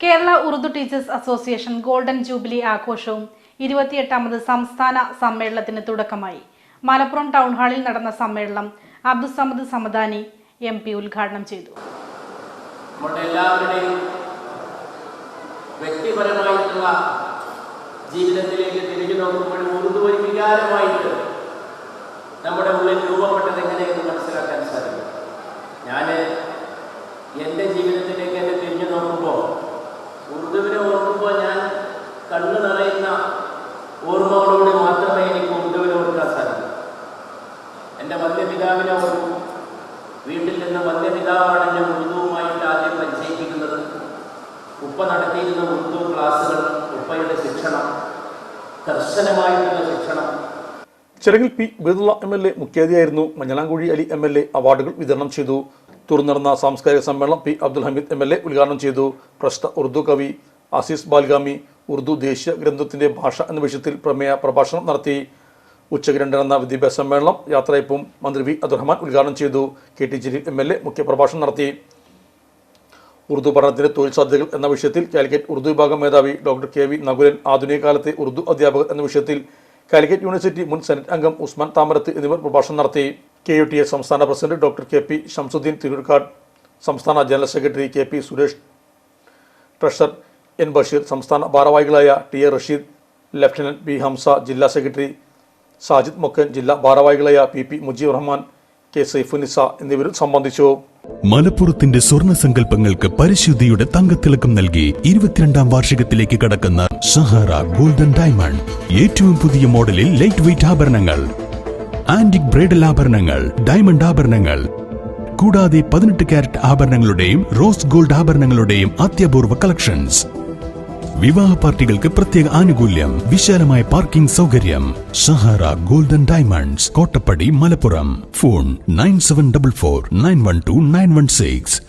Kerala Urdu teachers association golden jubilee ആഘോഷവും 28ാമത് സംസ്ഥാന സമ്മേളനത്തിന് തുടക്കമായി. മലപ്പുറം ടൗൺ ഹാളിൽ നടന്ന സമ്മേളനം അബ്ദുസ്സമദ് സമദാനി MP ഉദ്ഘാടനം ചെയ്തു. വ്യക്തിപരമായിട്ടുള്ള ജീവിതത്തിലേക്ക് തിരിഞ്ഞു നോക്കുമ്പോൾ ഉറുദു ഒരു വികാരമായിട്ട് നമ്മുടെ ഉള്ളിൽ രൂപപ്പെട്ടത് എങ്ങനെയെന്ന് മനസ്സിലാക്കാൻ സാധിക്കും. ഞാൻ എൻ്റെ ജീവിതത്തിലേക്ക് എന്നെ തിരിഞ്ഞു നോക്കുമ്പോൾ ഉറുദുവിനെ ഓർക്കുമ്പോൾ ഞാൻ കണ്ണു നിറയുന്ന ഓർമ്മകളോട് മാത്രമേ എനിക്ക് ഉറുദുവിനെ ഓർക്കാൻ സാധിക്കൂ. എൻ്റെ വന്യപിതാവിനെ ഓർക്കും. വീട്ടിൽ നിന്ന് വന്യപിതാവാണ് എന്നെ ഉറുദുവുമായിട്ട് ആദ്യം പരിചയിപ്പിക്കുന്നത്. ഉപ്പ നടത്തിയിരുന്ന ഉറുദു ക്ലാസ്സുകൾ, ഉപ്പയുടെ ശിക്ഷണം, കർശനമായിട്ടുള്ള ശിക്ഷണം. ചടങ്ങിൽ പി ബൈദുള്ള MLA മുഖ്യാതിഥിയായിരുന്നു. മഞ്ഞളാംകുഴി അലി MLA അവാർഡുകൾ വിതരണം ചെയ്തു. തുടർന്ന് നടന്ന സാംസ്കാരിക സമ്മേളനം പി അബ്ദുൽ ഹമീദ് MLA ഉദ്ഘാടനം ചെയ്തു. പ്രശസ്ത ഉറുദു കവി ആസിസ് ബാൽഗാമി ഉറുദു ദേശീയ ഗ്രന്ഥത്തിന്റെ ഭാഷ എന്ന വിഷയത്തിൽ പ്രമേയ പ്രഭാഷണം നടത്തി. ഉച്ചയ്ക്ക് 2 നടന്ന വിദ്യാഭ്യാസ സമ്മേളനം യാത്രയപ്പും മന്ത്രി V അബ്ദുറഹ്മാൻ ഉദ്ഘാടനം ചെയ്തു. KT ജലീൽ MLA മുഖ്യപ്രഭാഷണം നടത്തി. ഉറുദു പഠനത്തിന്റെ തൊഴിൽ സാധ്യതകൾ എന്ന വിഷയത്തിൽ കാലിക്കറ്റ് ഉറുദു വിഭാഗം മേധാവി ഡോക്ടർ KV നകുലൻ, ആധുനിക കാലത്തെ ഉറുദു അധ്യാപകർ എന്ന വിഷയത്തിൽ കാലിക്കറ്റ് യൂണിവേഴ്സിറ്റി മുൻ സെനറ്റ് അംഗം ഉസ്മാൻ താമരത്ത് എന്നിവർ പ്രഭാഷണം നടത്തി. KUTS സംസ്ഥാന president doctor KP Shamsuddin Tirurkkad, സംസ്ഥാന general secretary KP Suresh, treasurer N Basheer, സംസ്ഥാന ഭാരവാഹികളായ TA Rasheed, lieutenant B Hamza, ജില്ലാ സെക്രട്ടറി സാജിദ് മൊക്കൻ, ജില്ലാ ഭാരവാഹികളായ PP മുജീബ് റഹ്മാൻ, K സൈഫുനിസ എന്നിവരും സംബന്ധിച്ചു. മലപ്പുറത്തിന്റെ സ്വർണ്ണ സങ്കല്പങ്ങൾക്ക് പരിശുദ്ധിയുടെ തങ്കത്തിളക്കം നൽകി 22ാം വാർഷികത്തിലേക്ക് കടക്കുന്ന സഹാറ ഗോൾഡൻ ഡയമണ്ട്. ഏറ്റവും പുതിയ മോഡലിൽ ലൈറ്റ് വെയ്റ്റ് ആഭരണങ്ങൾ, ആന്റിക് ബ്രൈഡൽ ആഭരണങ്ങൾ, ഡയമണ്ട് ആഭരണങ്ങൾ കൂടാതെ 18 കാരറ്റ് ആഭരണങ്ങളുടെയും റോസ് ഗോൾഡ് ആഭരണങ്ങളുടെയും അത്യപൂർവ കളക്ഷൻസ്. വിവാഹ പാർട്ടികൾക്ക് പ്രത്യേക ആനുകൂല്യം, വിശാലമായ പാർക്കിംഗ് സൗകര്യം. Sahara golden diamonds, Kottappadi, Malappuram. Phone 9744 912 916.